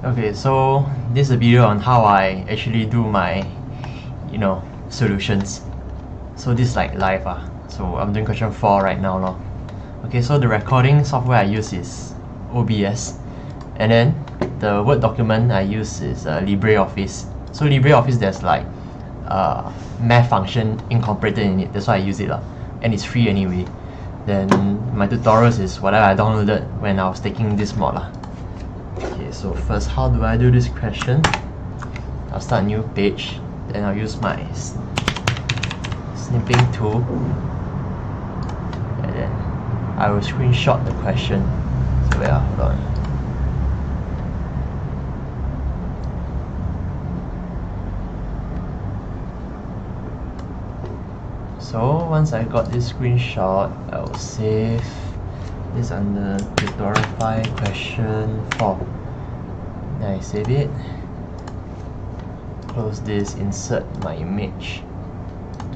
Okay, so this is a video on how I actually do my, solutions. So this is like live so I'm doing question 4 right now lor. Okay, so the recording software I use is OBS, and then the Word document I use is LibreOffice. So LibreOffice, there's like math function incorporated in it, that's why I use it and it's free anyway. Then my tutorials is whatever I downloaded when I was taking this mod Okay, so first, how do I do this question? I'll start a new page, then I'll use my snipping tool, and then I will screenshot the question. So yeah, hold on. So once I got this screenshot, I will save this under tutorial file question 4. Then I save it, close this, insert my image,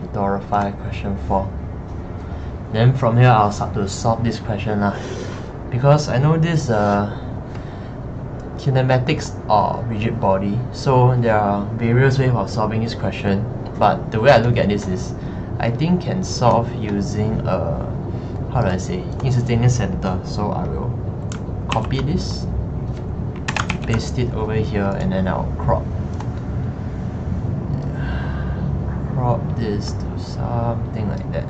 tutorial file question 4. Then from here I'll start to solve this question because I know this kinematics of rigid body, so there are various ways of solving this question, but the way I look at this is I think can solve using how do I say, instantaneous center. So I will copy this, paste it over here, and then I'll crop this to something like that.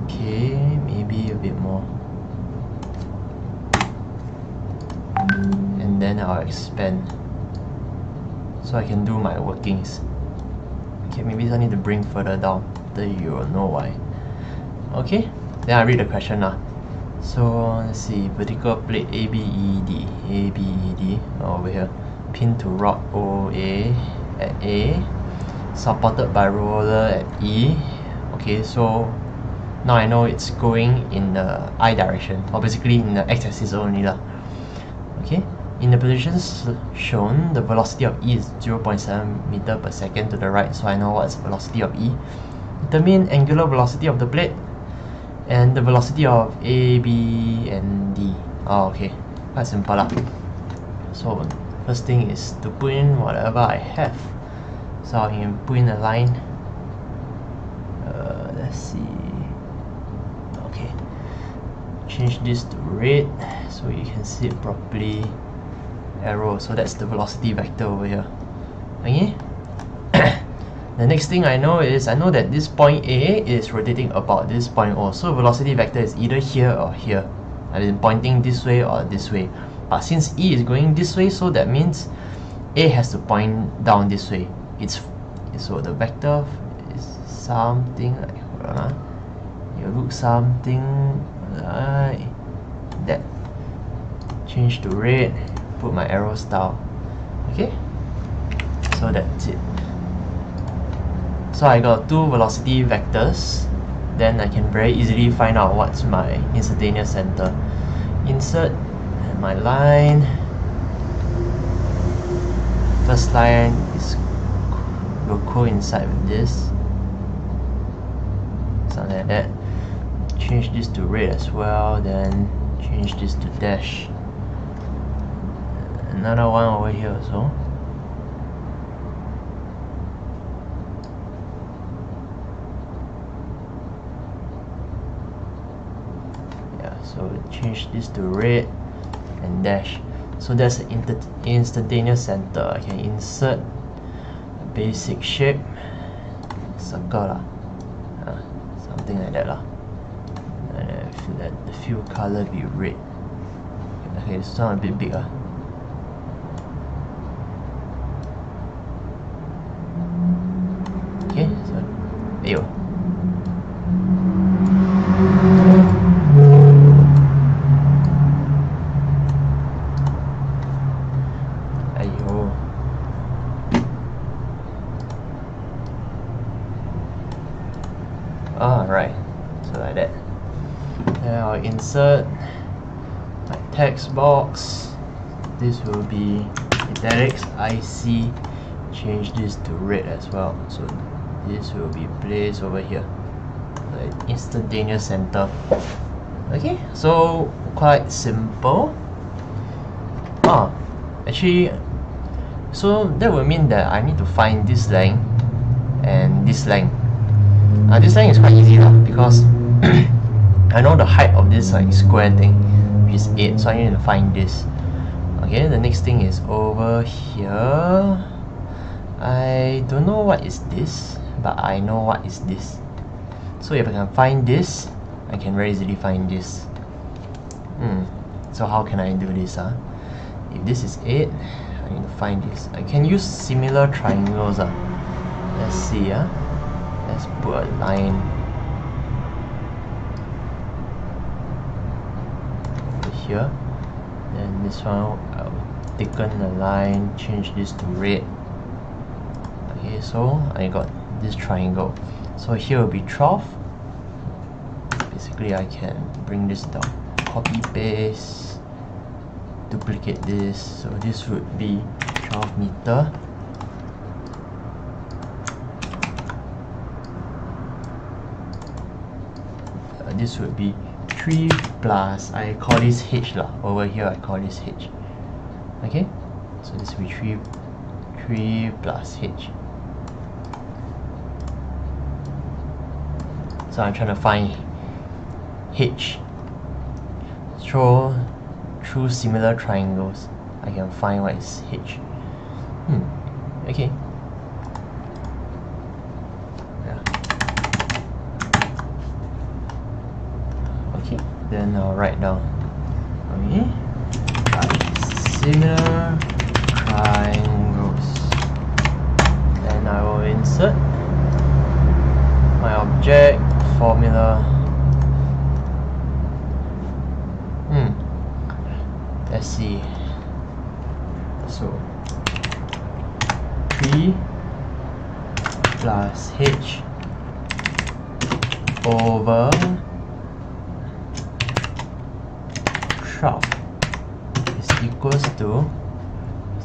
Okay, maybe a bit more, and then I'll expand so I can do my workings. Okay, maybe I need to bring further down, then you will know why. Okay, then I read the question So let's see, vertical plate ABED over here, pin to rod OA at A, supported by roller at E. Okay, so now I know it's going in the I direction, or basically in the x-axis only Okay, in the positions shown, the velocity of E is 0.7 meter per second to the right, so I know what's the velocity of E. Determine angular velocity of the plate and the velocity of A, B, and D. Okay, quite simple So first thing is to put in whatever I have. So I can put in a line. Let's see. Okay, change this to red so you can see it properly. Arrow, so that's the velocity vector over here. Okay. The next thing I know is, I know that this point A is rotating about this point O, so velocity vector is either here or here. I mean pointing this way or this way. But since E is going this way, so that means A has to point down this way. So the vector is something like, hold on, it looks something like that. Change to red, put my arrows down. Okay, so that's it. So I got two velocity vectors, then I can very easily find out what's my instantaneous center. Insert my line. First line will coincide with this, something like that. Change this to red as well, then change this to dash. Another one over here also. So change this to red and dash. So that's the instantaneous center. I can insert a basic shape, circle something like that and let the fill color be red. Okay, this one a bit big Okay, so there you go. Alright, so like that. Then I'll insert my text box. This will be italics IC. Change this to red as well. So this will be placed over here, the instantaneous center. Okay, so quite simple. Actually, so that would mean that I need to find this length and this length. This length is quite easy because I know the height of this square thing, which is 8, so I need to find this. Okay, the next thing is over here. I don't know what is this, but I know what is this. So if I can find this, I can very easily find this. So how can I do this? If this is 8, I need to find this. I can use similar triangles. Let's see. Let's put a line over here. Then this one, I'll thicken the line, change this to red. Okay, so I got this triangle. So here will be 12. Basically, I can bring this down, copy paste, duplicate this. So this would be 12 meter. This would be 3 plus, I call this h lah. Over here I call this h. Okay, so this will be 3 plus h. So I'm trying to find h. So through similar triangles, I can find what is h. Okay. Yeah. Okay. Then I'll write down. Okay. Similar triangles. Then I will insert my object formula. Let's see. So 3 plus h over 12 is equals to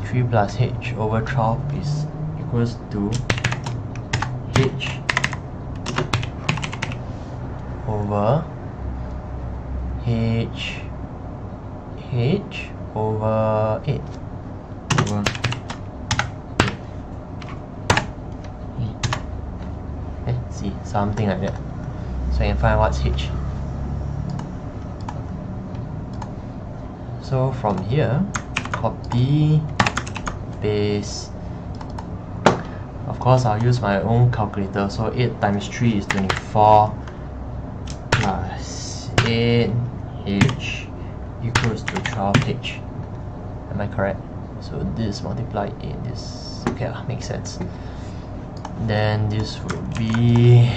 3 plus h over 12 is equals to h over h over 8 over 8. Let's see, something like that. So I can find what's h. So from here, copy, paste. Of course, I'll use my own calculator. So 8 times 3 is 24 plus 8h equals to 12h. Am I correct? So this multiplied in this. Okay, makes sense. Then this would be,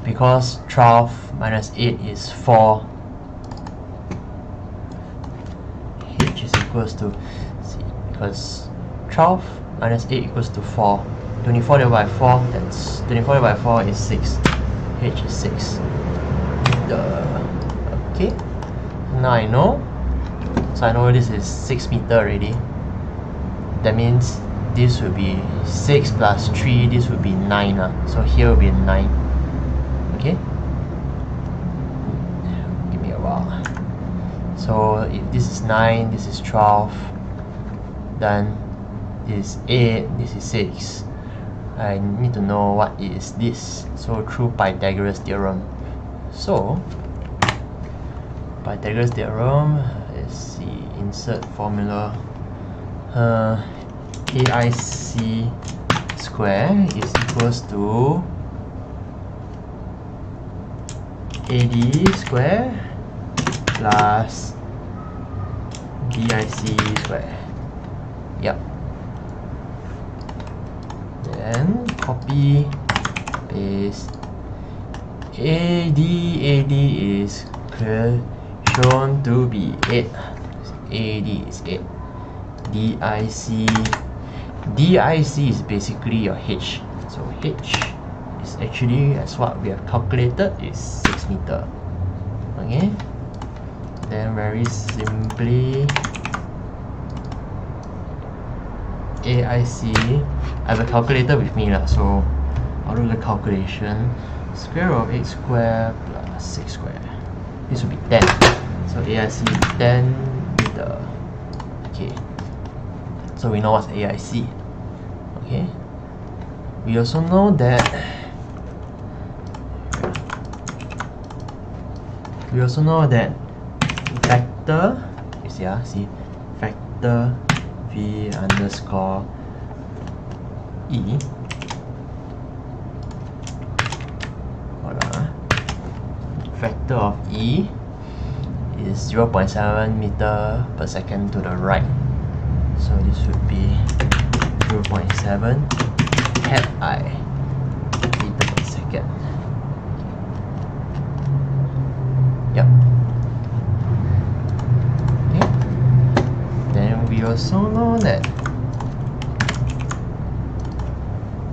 because 12 minus 8 is 4, h is equals to, because 12 minus 8 equals to 4. 24 divided by 4, that's 24 divided by 4 is 6. H is 6. Okay. Now I know. So I know this is 6 meter already. That means this will be 6 plus 3, this would be 9. So here will be 9. Okay? Give me a while. So if this is 9, this is 12, then this is 8, this is 6. I need to know what is this. So through Pythagoras theorem. So Pythagoras theorem, let's see, insert formula. AIC square is equals to AD square plus BIC square. Yep. Then copy, paste. AD is shown to be 8. AD is 8. DIC is basically your H. So H is actually, as what we have calculated, is 6 meter. Okay. Then very simply, AIC, I have a calculator with me lah, so I'll do the calculation. Square root of 8 square plus 6 square. This will be 10. So AIC 10 meter. k. So we know what's AIC. Okay. We also know that vector, you see, vector v underscore e, vector of e is 0.7 meter per second to the right. So this would be 0.7 hat I meter per second. Yep. Okay. Then we also know that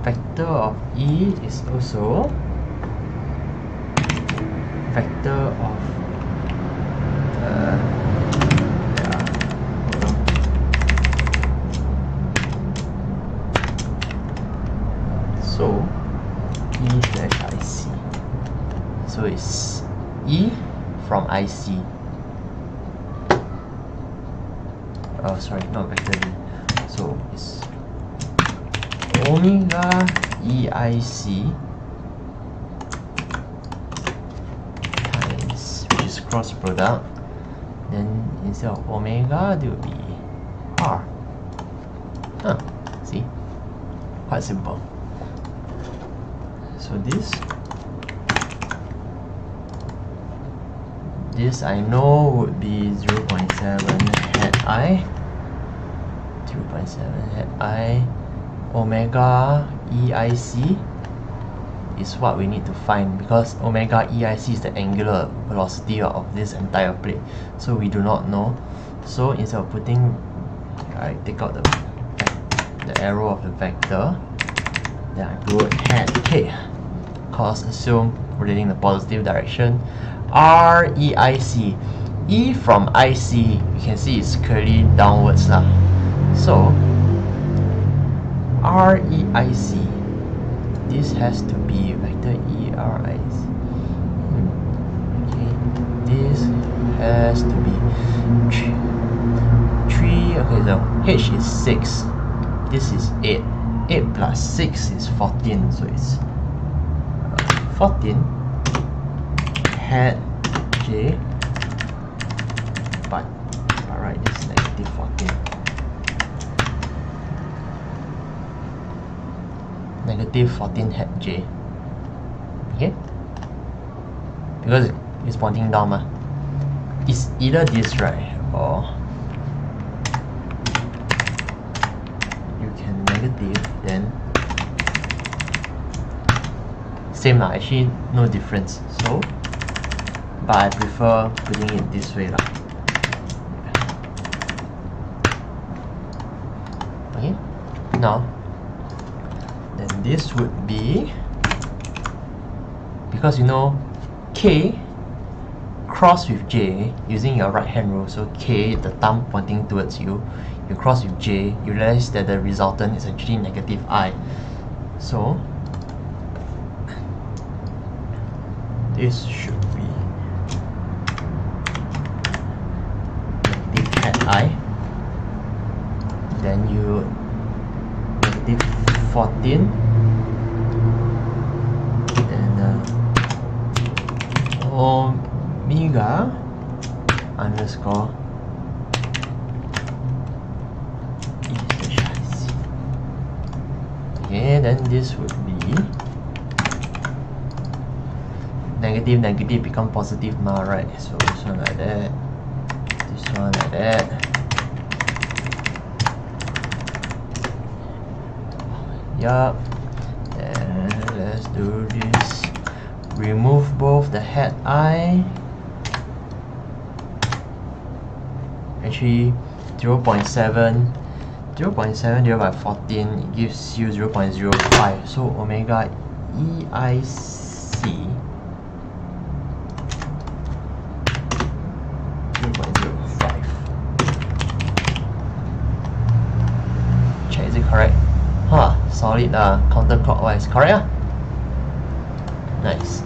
vector of e is also vector of so e slash IC. So it's e from IC. Oh, sorry, not vector v. So it's omega EIC times, which is cross product. Then instead of omega, there will be r. See? Quite simple. So this I know would be 0.7 hat I, 0.7 hat I, omega EIC is what we need to find, because omega EIC is the angular velocity of this entire plate. So we do not know. So instead of putting, I take out the arrow of the vector, then I put hat k, cause assume relating the positive direction. R EIC, E from IC, you can see it's clearly downwards lah. So R EIC, this has to be vector ERIC. Okay, this has to be 3. Okay, so H is 6. This is 8. 8 plus 6 is 14. So it's 14 hat J. But alright, this is negative 14. Negative 14 hat J. Okay? Because it's pointing down ma. It's either this, right? Or you can negative, then same lah, actually no difference. So but I prefer putting it this way lah. Okay, now then this would be, because you know K cross with J using your right hand rule. So K, the thumb pointing towards you, you cross with J, you realize that the resultant is actually negative I. So this should be negative hat I, then you negative 14, then omega underscore e slash IC. Okay, then this would be negative negative become positive ma, right? So this one like that, this one like that. Yup. And let's do this. Remove both the hat I. Actually 0.7 divided by 14, it gives you 0.05. So omega EIC 0.05. Check, is it correct? Huh, solid counterclockwise, correct? Nice.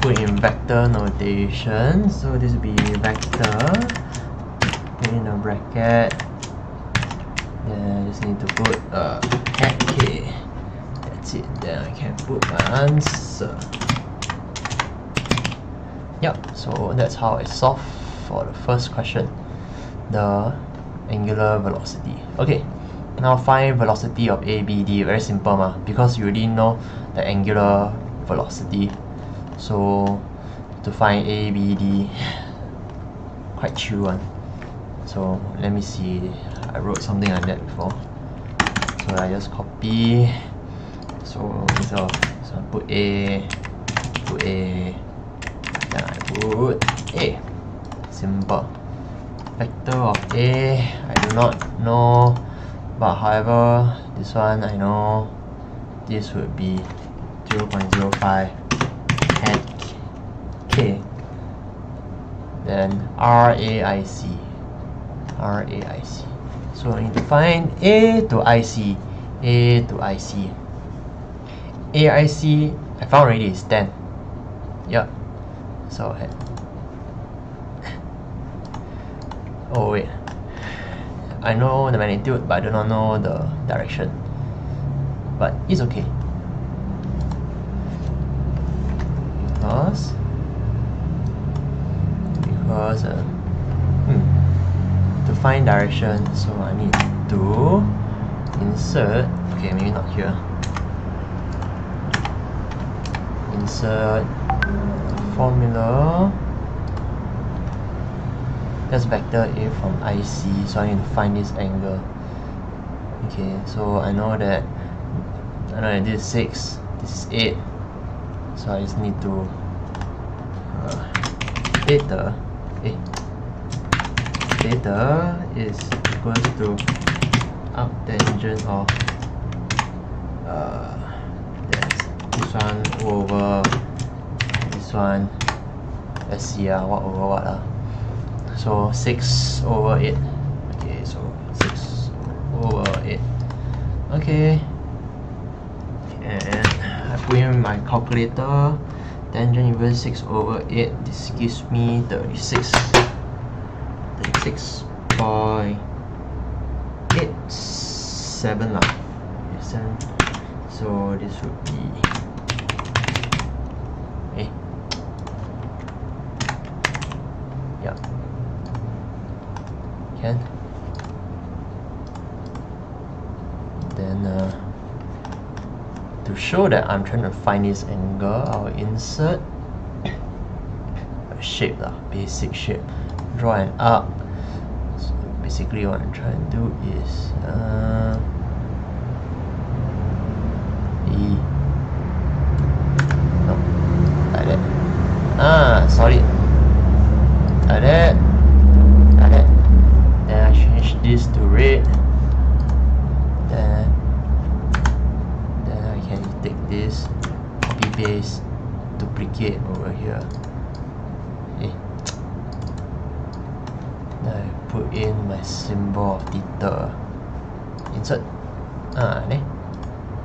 Put in vector notation, so this will be vector put in a bracket, then I just need to put at k. That's it. Then I can put my answer. Yep, so that's how I solve for the first question, the angular velocity. Okay, now find velocity of ABD. Very simple because you already know the angular velocity. So to find ABD, quite chill one. So let me see, I wrote something like that before. So I just copy. So instead of I put A, then I put A. Simple. Vector of A, I do not know, but however, this one I know. This would be 0.05 at K. Then RAIC. So I need to find A to IC. AIC I found already is 10. Yep. So oh wait, I know the magnitude but I do not know the direction, but it's okay because to find direction, so I need to insert, okay, maybe not here, insert formula. That's vector A from IC, so I need to find this angle. Okay, so I know that this is 6, this is 8, so I just need to theta is equal to arctangent of that's this one over this one. Let's see what over what so 6 over 8. Okay, so 6 over 8. Okay, and I put in my calculator. Tangent inverse 6 over 8. This gives me 36.87 lah. So this would be yeah. Can then to show that I'm trying to find this angle, I'll insert a shape basic shape, draw an arc. So basically what I'm trying to do is like that. Sorry, like that. Then I change this to red. Then I can take this, copy paste, duplicate over here. Then I put in my symbol of theta. Insert.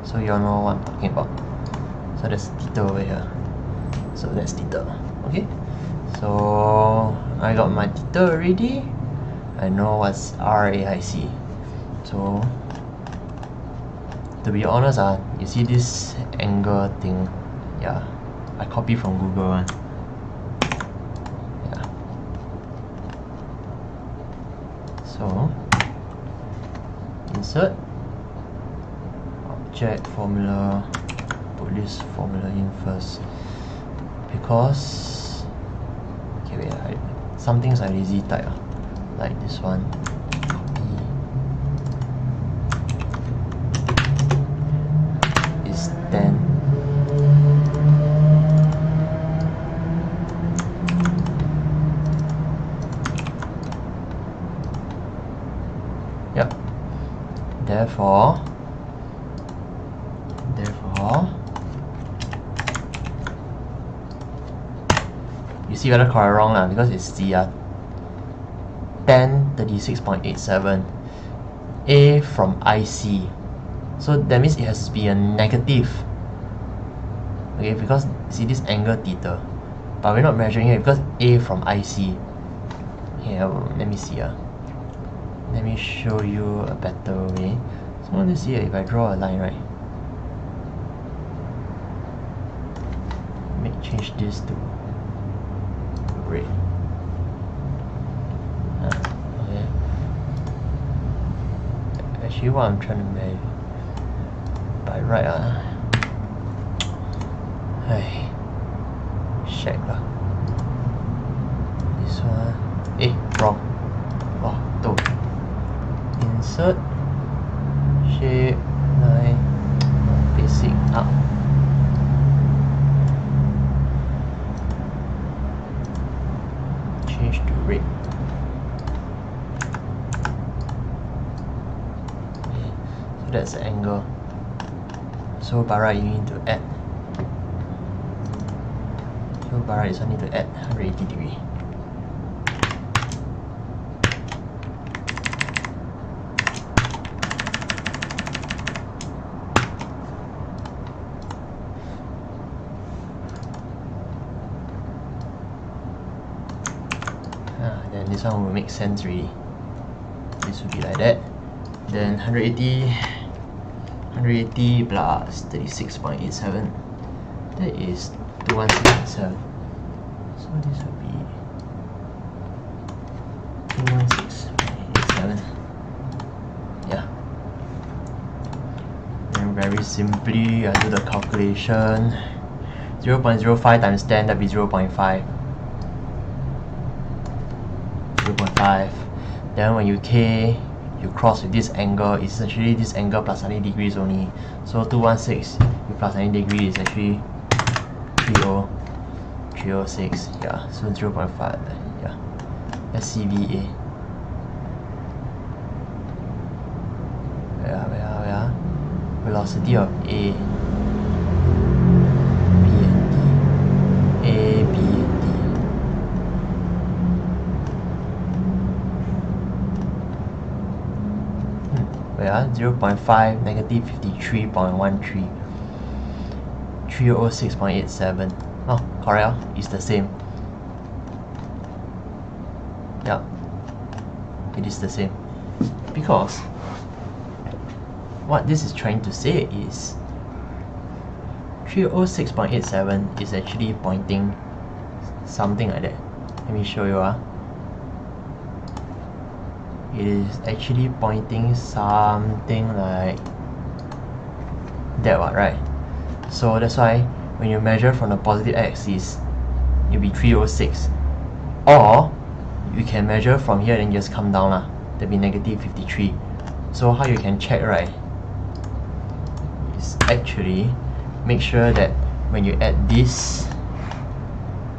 So you all know what I'm talking about. So that's theta over here. So that's theta. Okay. So I got my theta already. I know what's RAIC. So to be honest, you see this angle thing? Yeah, I copy from Google one. Yeah. So insert object formula. Put this formula in first because some things I lazy type like this one. Copy is 10. Yep. Therefore you see whether correct or wrong because it's the 1036.87 A from IC, so that means it has to be a negative. Okay, because see this angle theta, but we're not measuring it because A from IC. Here, let me see. let me show you a better way. So let's see if I draw a line, right? Change this to red. Okay. Actually, what I'm trying to measure by right, hey, check lah. This one, wrong. Oh, no. Insert shape line basic up. Change to red. Okay, so that's the angle. So by right you need to add. So by right you need to add 180 degree. Then this one will make sense really. This will be like that. Then 180 plus 36.87, that is 2167. So this will be 216.87. Yeah. Then very simply I do the calculation. 0.05 times 10, that will be 0.5. Then when you you cross with this angle, it's actually this angle plus 90 degrees only. So 216 you plus 90 degrees is actually 306. Yeah, so 0.5. Yeah, SCVA. Yeah. Velocity of A, B and D. A, B and D. 0.5 negative 53.13, 306.87. Oh, correct, it's the same. Yeah, it is the same. Because what this is trying to say is 306.87 is actually pointing something like that. Let me show you. It is actually pointing something like that one, right? So that's why when you measure from the positive axis, it'll be 306. Or you can measure from here and just come down lah. That'll be negative 53. So how you can check, right, is actually make sure that when you add this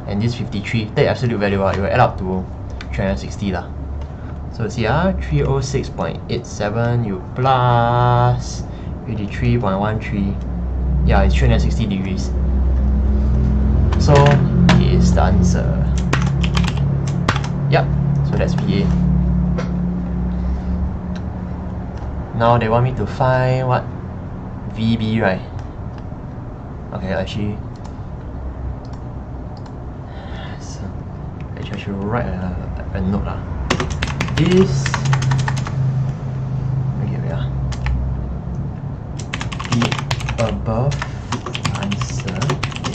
and this 53, the absolute value, it will add up to 360 lah. So see, 306.87 you plus 83.13, yeah, it's 360 degrees. So is the answer. Yep, so that's VA. Now they want me to find what? VB, right? Okay, actually I should write a note lah. This, okay, the above answer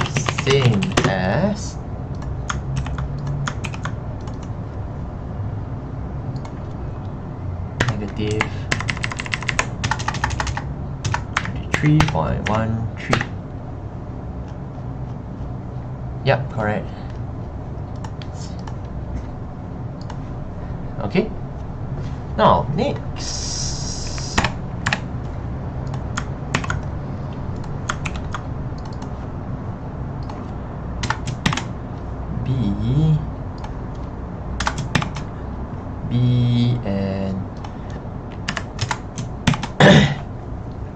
is same as negative 3.13. Yep, correct. Okay, now next, B and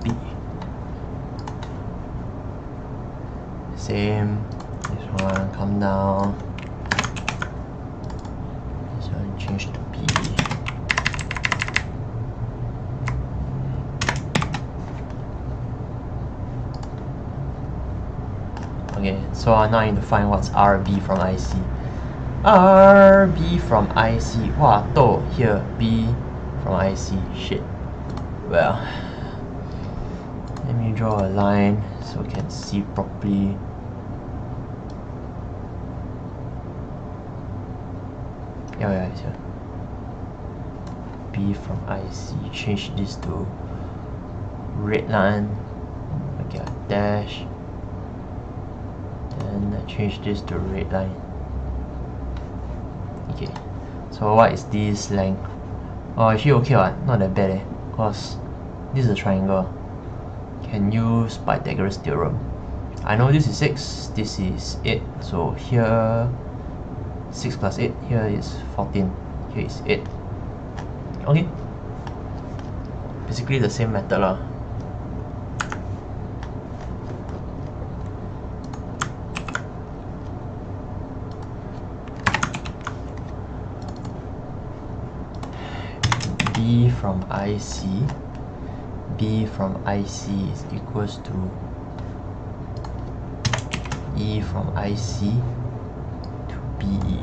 B, same. This one come down, this one change to B. Okay, so now I need to find what's RB from IC. RB from IC, wow, here, B from IC. Shit. Well, let me draw a line so we can see properly. Yeah, it's here. B from IC. Change this to red line. Okay, a dash. And change this to red line. Okay. So what is this length? Oh, actually okay what? Not that bad because this is a triangle. Can use Pythagoras theorem. I know this is 6, this is 8. So here 6 plus 8, here is 14, here is 8. Okay. Basically the same method lah. B from IC, B from IC is equals to E from IC to BE.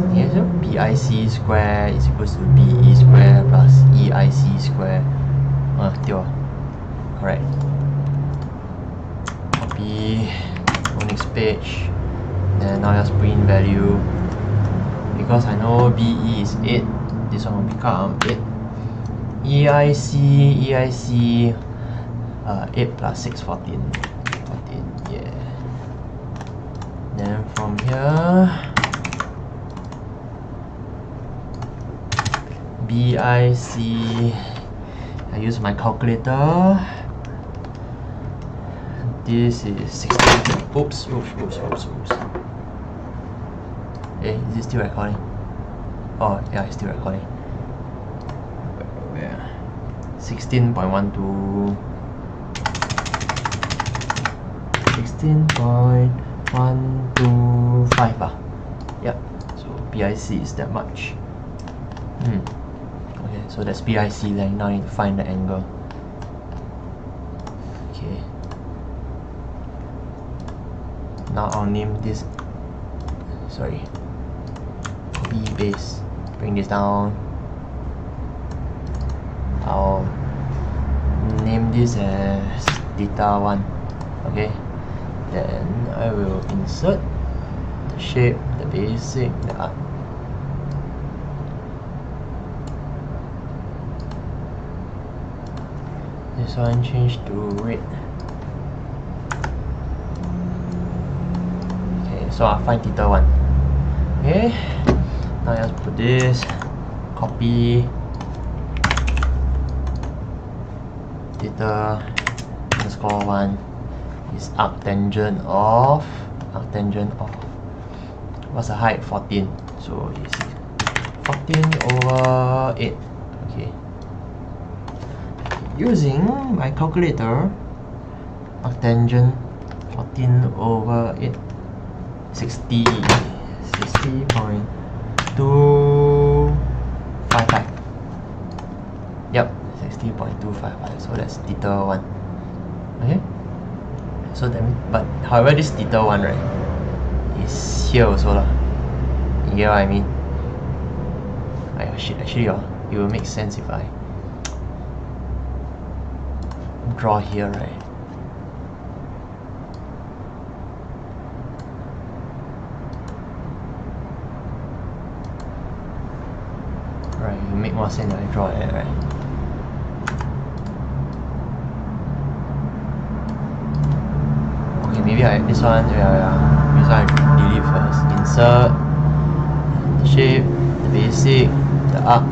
Okay, so BIC square is equals to BE square plus EIC square. Correct. Copy, go next page. Then now just put in value. Because I know BE is 8, this one will become 8. EIC, 8 plus 6, 14. 14, yeah. Then from here, BIC, I use my calculator. This is 16. Oops. Is it still recording? Oh, yeah, it's still recording. Where? 16.12. 16.125. Yep. So BIC is that much. Okay, so that's BIC length. Now I need to find the angle. Okay. Now I'll name this. Sorry. B base. Bring this down. I'll name this as theta 1. Okay. Then I will insert the shape, the basic, the arc. This one change to red. Okay, so I'll find theta 1. Okay. Now just put this, copy theta underscore 1 is arctangent of what's the height? 14. So it's 14 over 8. Okay. Using my calculator, arctangent 14 over 8, 60.255. Yep, 60.255. So that's theta 1. Okay. So then, but however, this theta 1 right is here also lah. You get what I mean? Actually, it will make sense if I draw here, right? Right, it will make more sense if I draw it, right? Okay, maybe this one, this one I delete first. Insert the shape, the basic, the arc.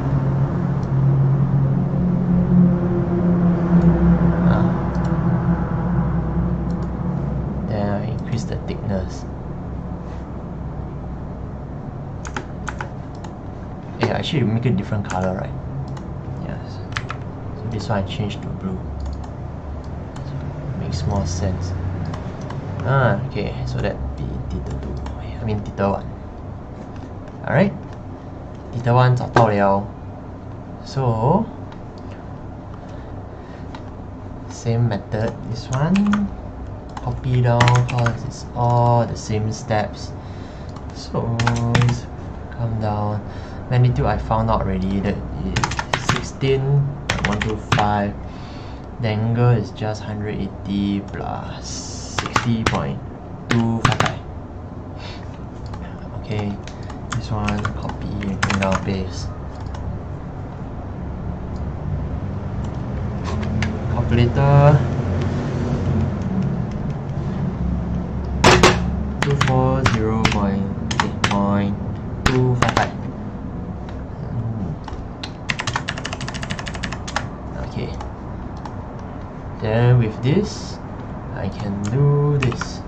Then I increase the thickness. Yeah, actually make it different color, right? Yes. So this one I change to blue. So it makes more sense. Okay, so that be theta 2. I mean theta 1. Alright. Theta 1 找到了. So same method, this one copy down because it's all the same steps. So come down. Magnitude I found out already, that is 16.125. The angle is just 180 plus 60.255. Okay, this one copy and bring down paste. Calculator. 240.8.255. Okay. Then with this, I can do this.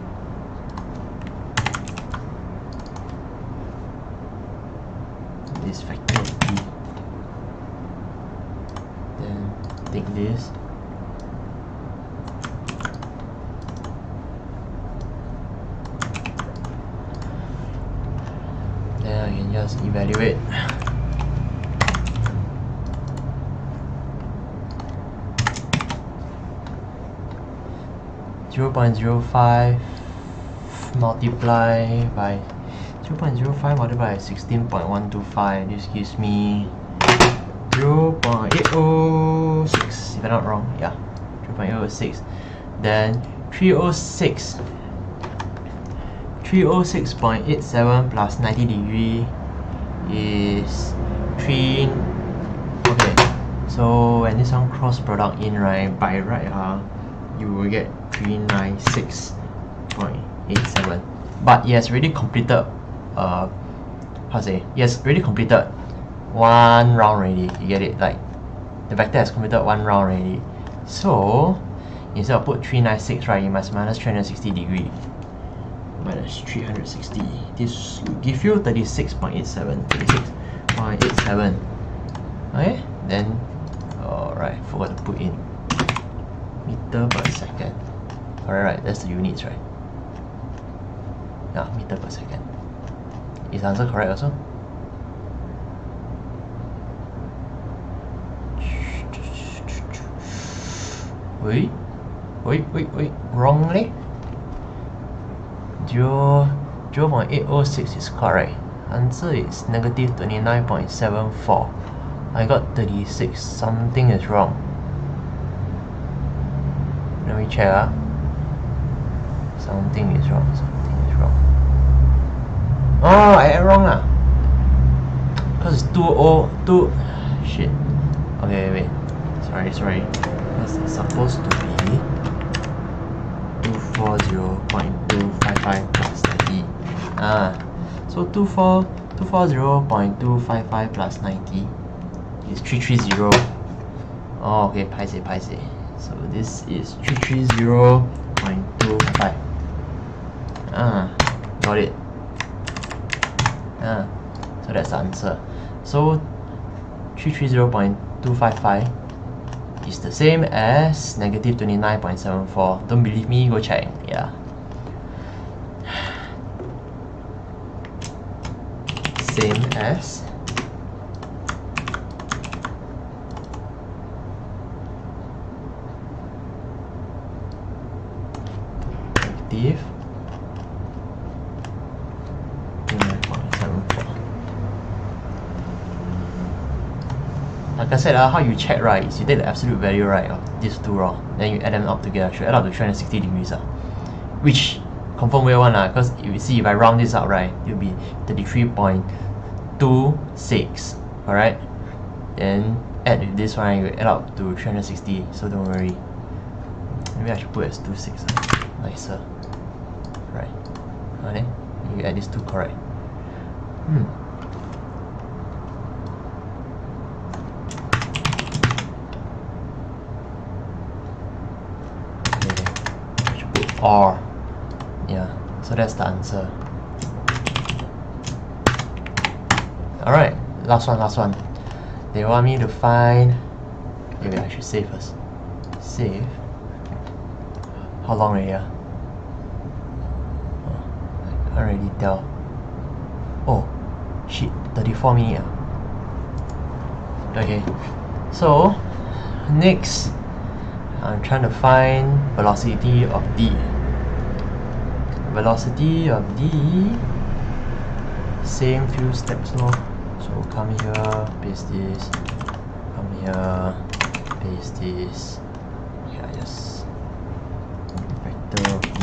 This factor of D. Then take this. Then I can just evaluate. .05 multiply by 0.05 multiplied by 16.125. This gives me 0.806, if I'm not wrong. Yeah, 0.806. Then 306.87 plus 90 degree is 3. Okay, so when this one cross product in, right, by right, you will get 396.87. But he has already completed he has already completed one round already. You get it? Like the vector has completed one round already. So instead of put 396, right, you must minus 360 degree. Minus 360. This will give you 36.87. 36.87. Okay, then alright, forgot to put in meter per second. Alright, that's the units, right? Yeah, meter per second. Is the answer correct also? Wait, wrongly? 0.806 is correct. Answer is negative 29.74. I got 36. Something is wrong. Let me check. Something is wrong. Oh, I am wrong lah. Because it's 202. Shit. Okay, wait. Sorry. It's supposed to be 240.255 plus 90. So 240.255 plus 90 is 330. Oh, okay, paise. So this is 330.255. Got it. So that's the answer. So 330.255 is the same as negative 29.74. Don't believe me? Go check. Yeah. Same as negative 29.74. Like I said, how you check, right, is you take the absolute value, right, of these two raw, then you add them up together. Should add up to 360 degrees, which confirm will one, because you see, if I round this out, right, it will be 33.26. Alright, then add with this one, you add up to 360. So don't worry. Maybe I should put it as 26. Nicer. Right. Okay. You add these two correct. R. Yeah, so that's the answer. Alright, last one. They want me to find. Maybe I should save first. Save. How long already? I can't really tell. Oh, shit, 34 minutes. Okay, so next, I'm trying to find velocity of D. Velocity of D, same few steps, no? So come here, paste this, come here, paste this. Okay, I just vector v.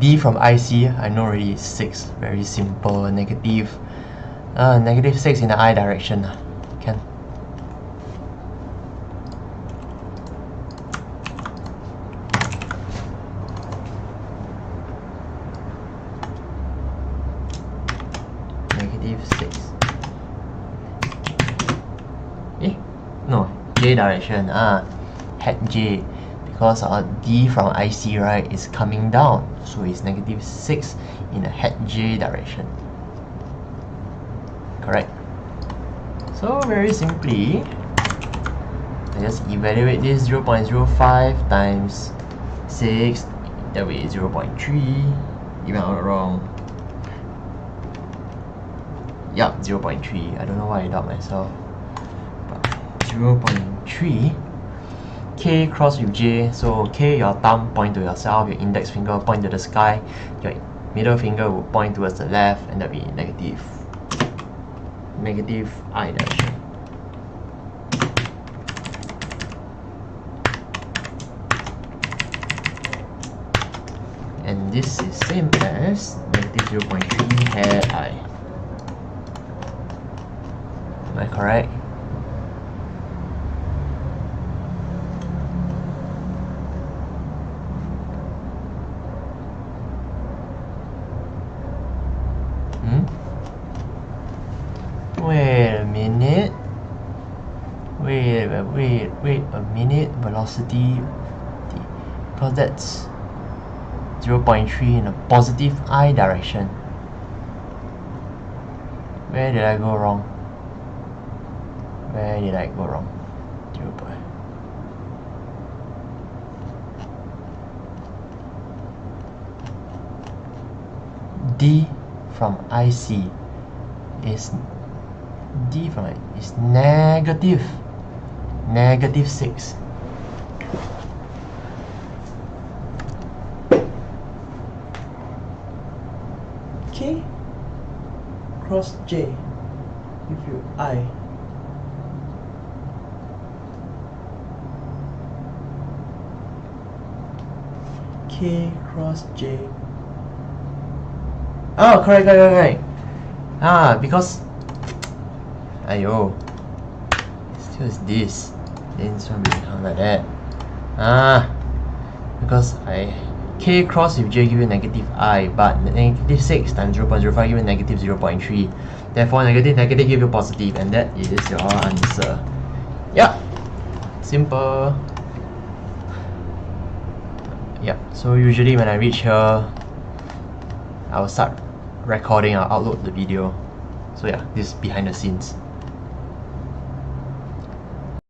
D from IC, I know already, 6, very simple, negative 6 in the I direction, can. -6. No, J direction, hat J. Because D from IC, right, is coming down, so it's -6 in the hat J direction. Correct. So very simply, I just evaluate this 0.05 times 6, that way 0.3, even I'm not wrong. Yup, 0.3. I don't know why I doubt myself. But 0.3. K cross with J, so K, your thumb point to yourself, your index finger point to the sky, your middle finger will point towards the left, and that will be negative I direction. And this is same as -0.3 hat I. Am I correct? Wait a minute. Wait a minute. Velocity, because that's 0.3 in a positive I direction. Where did I go wrong? Where did I go wrong? 0. D from IC is D from it is -6. K cross J give you I. K cross J. Oh, correct. Because ayo, still is this. Then this one will become like that. Because K cross with J give you -I, but -6 times 0.05 give you -0.3. Therefore, negative give you positive, and that is your answer. Yeah, simple. Yeah, so usually when I reach here, I'll start recording, I'll upload the video. So yeah, this is behind the scenes.